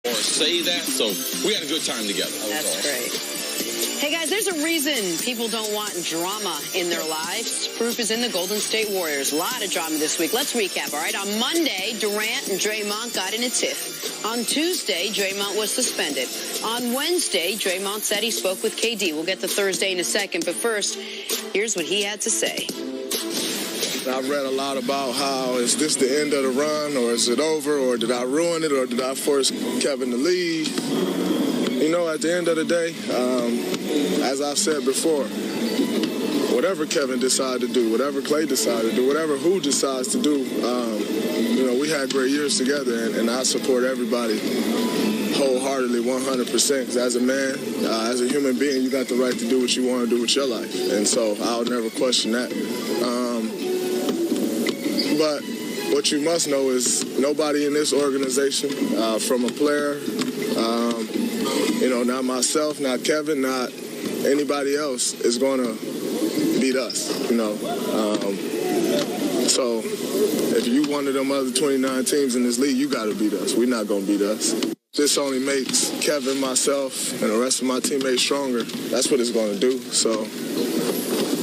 or say that, so we had a good time together. That's great. Hey, guys, there's a reason people don't want drama in their lives. Proof is in the Golden State Warriors. A lot of drama this week. Let's recap, all right? On Monday, Durant and Draymond got in a tiff. On Tuesday, Draymond was suspended. On Wednesday, Draymond said he spoke with KD. We'll get to Thursday in a second, but first, here's what he had to say. I've read a lot about how is this the end of the run, or is it over, or did I ruin it, or did I force Kevin to leave? You know, at the end of the day, as I've said before, whatever Kevin decided to do, whatever Clay decided to do, whatever who decides to do, you know, we had great years together, and I support everybody wholeheartedly, 100%, because as a man, as a human being, you got the right to do what you want to do with your life, and so I'll never question that. But what you must know is nobody in this organization, from a player, you know, not myself, not Kevin, not anybody else, is going to beat us, you know. So if you one of them other 29 teams in this league, you got to beat us. We're not going to beat us. This only makes Kevin, myself, and the rest of my teammates stronger. That's what it's going to do. So,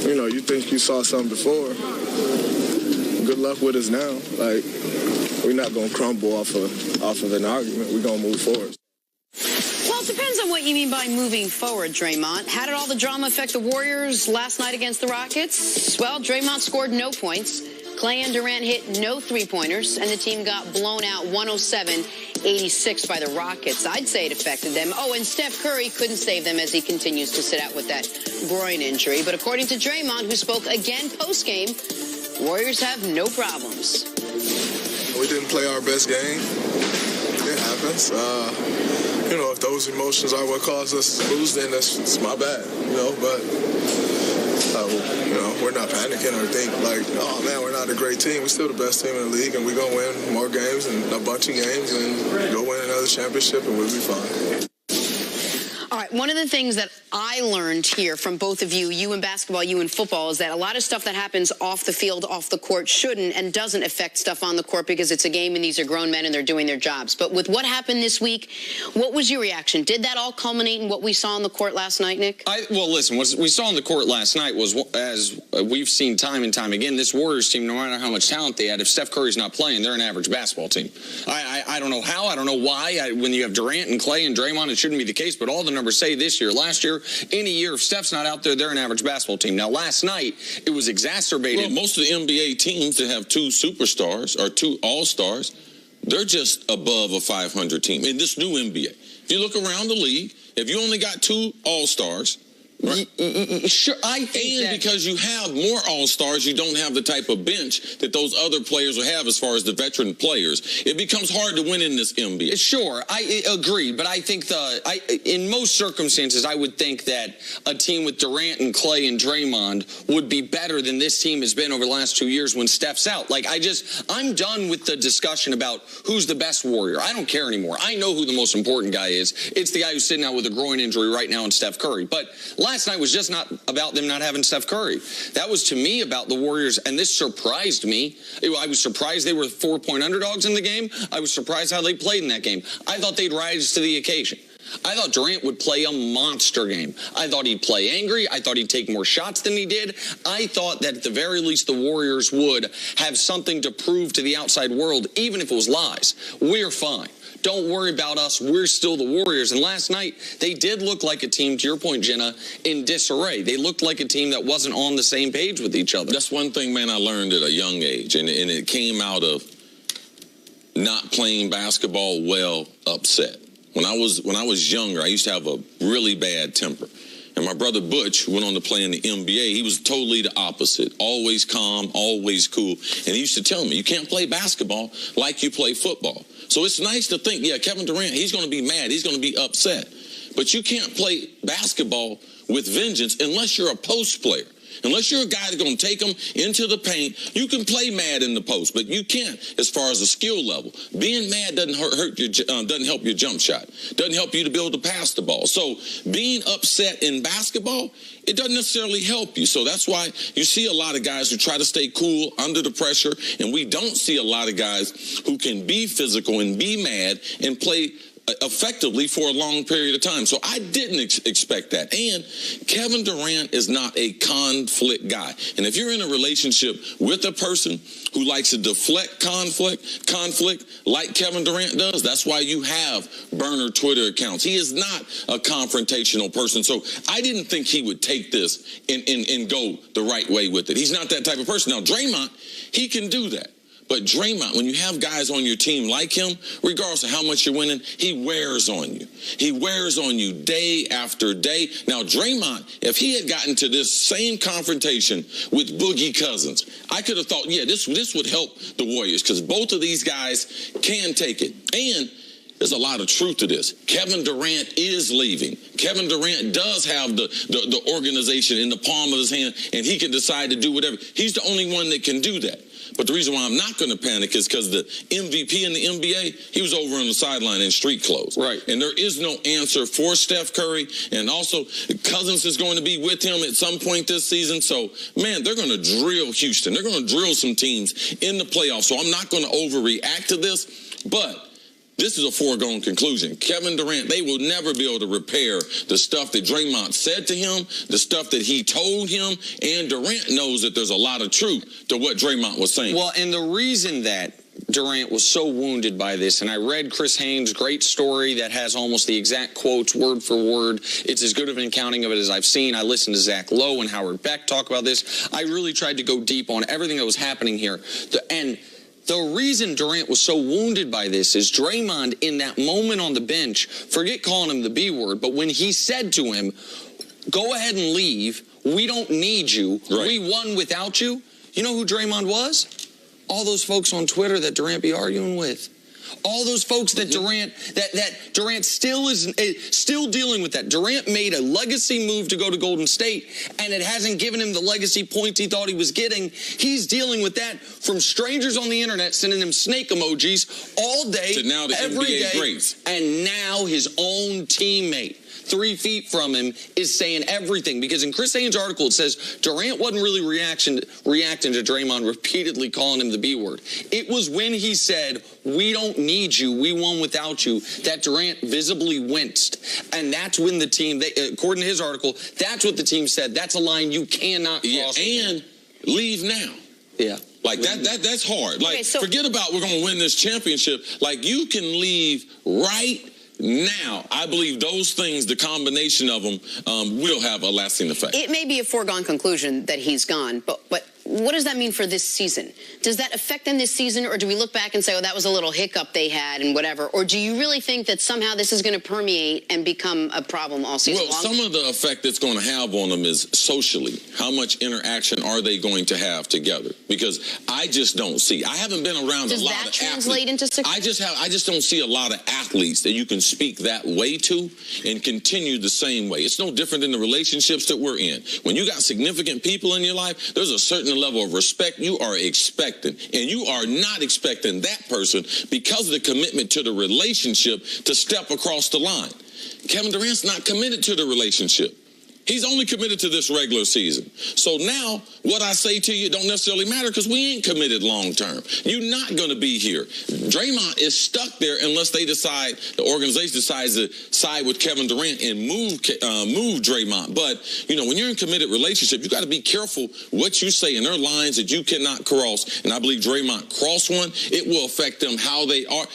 you know, you think you saw something before. Good luck with us now. Like, we're not going to crumble off of an argument. We're going to move forward. Well, it depends on what you mean by moving forward, Draymond. How did all the drama affect the Warriors last night against the Rockets? Well, Draymond scored no points. Clay and Durant hit no three-pointers, and the team got blown out 107-86 by the Rockets. I'd say it affected them. Oh, and Steph Curry couldn't save them as he continues to sit out with that groin injury. But according to Draymond, who spoke again post-game, Warriors have no problems. We didn't play our best game. It happens. You know, if those emotions are what caused us to lose, then it's my bad, you know, but, you know, we're not panicking or think like, oh, man, we're not a great team. We're still the best team in the league, and we're going to win more games and a bunch of games and go win another championship, and we'll be fine. All right, one of the things that I learned here from both of you, you in basketball, you in football, is that a lot of stuff that happens off the field, off the court, shouldn't and doesn't affect stuff on the court because it's a game and these are grown men and they're doing their jobs. But with what happened this week, what was your reaction? Did that all culminate in what we saw on the court last night, Nick? Well, listen, what we saw on the court last night was, as we've seen time and time again, this Warriors team, no matter how much talent they had, if Steph Curry's not playing, they're an average basketball team. I don't know how, I don't know why. When you have Durant and Clay and Draymond, it shouldn't be the case, but all the numbers say this year, last year, any year, if Steph's not out there, they're an average basketball team. Now, last night, it was exacerbated. Well, most of the NBA teams that have two superstars or two all-stars, they're just above a 500 team. In this new NBA, if you look around the league, if you only got two all-stars, right? Sure, I think and because you have more all-stars, you don't have the type of bench that those other players will have as far as the veteran players. It becomes hard to win in this NBA. Sure, I agree, but I think in most circumstances, I would think that a team with Durant and Clay and Draymond would be better than this team has been over the last 2 years when Steph's out. Like, I'm done with the discussion about who's the best Warrior. I don't care anymore. I know who the most important guy is. It's the guy who's sitting out with a groin injury right now in Steph Curry. But last night was just not about them not having Steph Curry. That was, to me, about the Warriors, and this surprised me. I was surprised they were 4-point underdogs in the game. I was surprised how they played in that game. I thought they'd rise to the occasion. I thought Durant would play a monster game. I thought he'd play angry. I thought he'd take more shots than he did. I thought that at the very least the Warriors would have something to prove to the outside world, even if it was lies. We're fine. Don't worry about us. We're still the Warriors. And last night, they did look like a team, to your point, Jenna, in disarray. They looked like a team that wasn't on the same page with each other. That's one thing, man, I learned at a young age, and it came out of not playing basketball well, upset. When I was younger, I used to have a really bad temper. And my brother Butch, who went on to play in the NBA, he was totally the opposite. Always calm, always cool. And he used to tell me, you can't play basketball like you play football. So it's nice to think, yeah, Kevin Durant, he's going to be mad. He's going to be upset. But you can't play basketball with vengeance unless you're a post player. Unless you're a guy that's going to take them into the paint, you can play mad in the post, but you can't as far as the skill level. Being mad doesn't doesn't help your jump shot. Doesn't help you to be able to pass the ball. So being upset in basketball, it doesn't necessarily help you. So that's why you see a lot of guys who try to stay cool under the pressure, and we don't see a lot of guys who can be physical and be mad and play effectively for a long period of time. So I didn't expect that. And Kevin Durant is not a conflict guy. And if you're in a relationship with a person who likes to deflect conflict like Kevin Durant does, that's why you have burner Twitter accounts. He is not a confrontational person. So I didn't think he would take this and go the right way with it. He's not that type of person. Now, Draymond, he can do that. But Draymond, when you have guys on your team like him, regardless of how much you're winning, he wears on you. He wears on you day after day. Now, Draymond, if he had gotten to this same confrontation with Boogie Cousins, I could have thought, yeah, this would help the Warriors because both of these guys can take it. And there's a lot of truth to this. Kevin Durant is leaving. Kevin Durant does have the organization in the palm of his hand, and he can decide to do whatever. He's the only one that can do that. But the reason why I'm not going to panic is because the MVP in the NBA, he was over on the sideline in street clothes. Right. And there is no answer for Steph Curry. And also, Cousins is going to be with him at some point this season. So, man, they're going to drill Houston. They're going to drill some teams in the playoffs. So I'm not going to overreact to this. But this is a foregone conclusion. Kevin Durant, they will never be able to repair the stuff that Draymond said to him, the stuff that he told him, and Durant knows that there's a lot of truth to what Draymond was saying. Well, and the reason that Durant was so wounded by this, and I read Chris Haynes' great story that has almost the exact quotes word for word. It's as good of an accounting of it as I've seen. I listened to Zach Lowe and Howard Beck talk about this. I really tried to go deep on everything that was happening here. The reason Durant was so wounded by this is Draymond, in that moment on the bench, forget calling him the B word, but when he said to him, go ahead and leave, we don't need you, right. We won without you, you know who Draymond was? All those folks on Twitter that Durant be arguing with. All those folks that Durant still is still dealing with that. Durant made a legacy move to go to Golden State, and it hasn't given him the legacy points he thought he was getting. He's dealing with that from strangers on the internet sending him snake emojis all day, to now the every NBA day, greats. And now his own teammate 3 feet from him is saying everything. Because in Chris Haynes' article, it says Durant wasn't really reacting to Draymond repeatedly calling him the B word. It was when he said, we don't need you, we won without you, that Durant visibly winced. And that's when the team, according to his article, that's what the team said. That's a line you cannot cross. Yeah, and leave now. Yeah. Like that's hard. Like, okay, so forget about we're going to win this championship. Like, you can leave right now. I believe those things, the combination of them, will have a lasting effect. it may be a foregone conclusion that he's gone, but what does that mean for this season? Does that affect them this season, or do we look back and say, oh, that was a little hiccup they had and whatever? Or do you really think that somehow this is going to permeate and become a problem all season long? Some of the effect it's going to have on them is socially. How much interaction are they going to have together? Because I just don't see. I haven't been around a lot of athletes. Does that translate into success? I just don't see a lot of athletes that you can speak that way to and continue the same way. It's no different than the relationships that we're in. When you got significant people in your life, there's a certain level of respect you are expecting, and you are not expecting that person, because of the commitment to the relationship, to step across the line. Kevin Durant's not committed to the relationship. He's only committed to this regular season. So now what I say to you don't necessarily matter, because we ain't committed long term. You're not going to be here. Draymond is stuck there unless they decide, the organization decides to side with Kevin Durant and move Draymond. But, you know, when you're in a committed relationship, you got to be careful what you say, and there are lines that you cannot cross. And I believe Draymond crossed one. It will affect them how they are.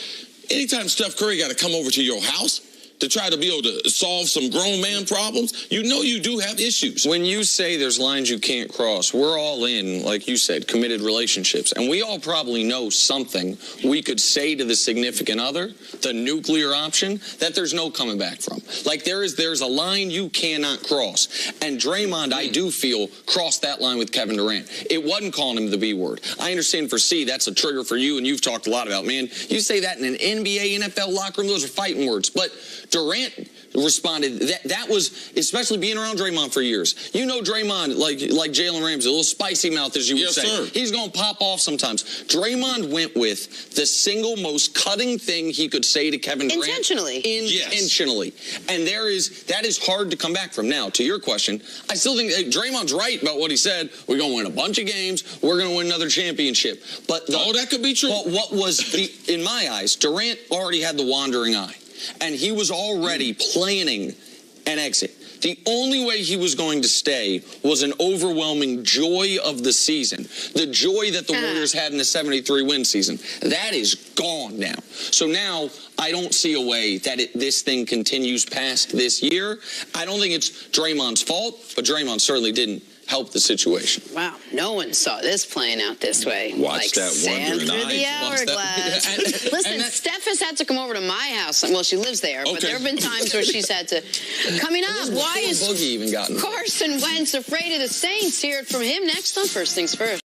Anytime Steph Curry got to come over to your house to try to be able to solve some grown man problems, you know you do have issues. When you say there's lines you can't cross, we're all in, like you said, committed relationships. And we all probably know something we could say to the significant other, the nuclear option, that there's no coming back from. Like there's a line you cannot cross. And Draymond, I do feel, crossed that line with Kevin Durant. It wasn't calling him the B word. I understand for C, that's a trigger for you, and you've talked a lot about, man, you say that in an NBA, NFL locker room, those are fighting words. But Durant responded, that was, especially being around Draymond for years. You know Draymond, like Jalen Ramsey, a little spicy mouth, as you would say. Sir. He's going to pop off sometimes. Draymond went with the single most cutting thing he could say to Kevin Durant. Intentionally. Intentionally. Yes. And that is hard to come back from. Now, to your question, I still think Draymond's right about what he said. We're going to win a bunch of games. We're going to win another championship. But that could be true. But what was, in my eyes, Durant already had the wandering eye. and he was already planning an exit. The only way he was going to stay was an overwhelming joy of the season, the joy that the Warriors had in the 73-win season. That is gone now. So now I don't see a way that this thing continues past this year. I don't think it's Draymond's fault, but Draymond certainly didn't help the situation. Wow, no one saw this playing out this way. Watch like that sand wondering through the eyes. hourglass. Listen, Steph has had to come over to my house. Well, she lives there, but there have been times where she's had to. Coming up, why is Boogie even gotten Carson Wentz afraid of the Saints? Hear it from him next on First Things First.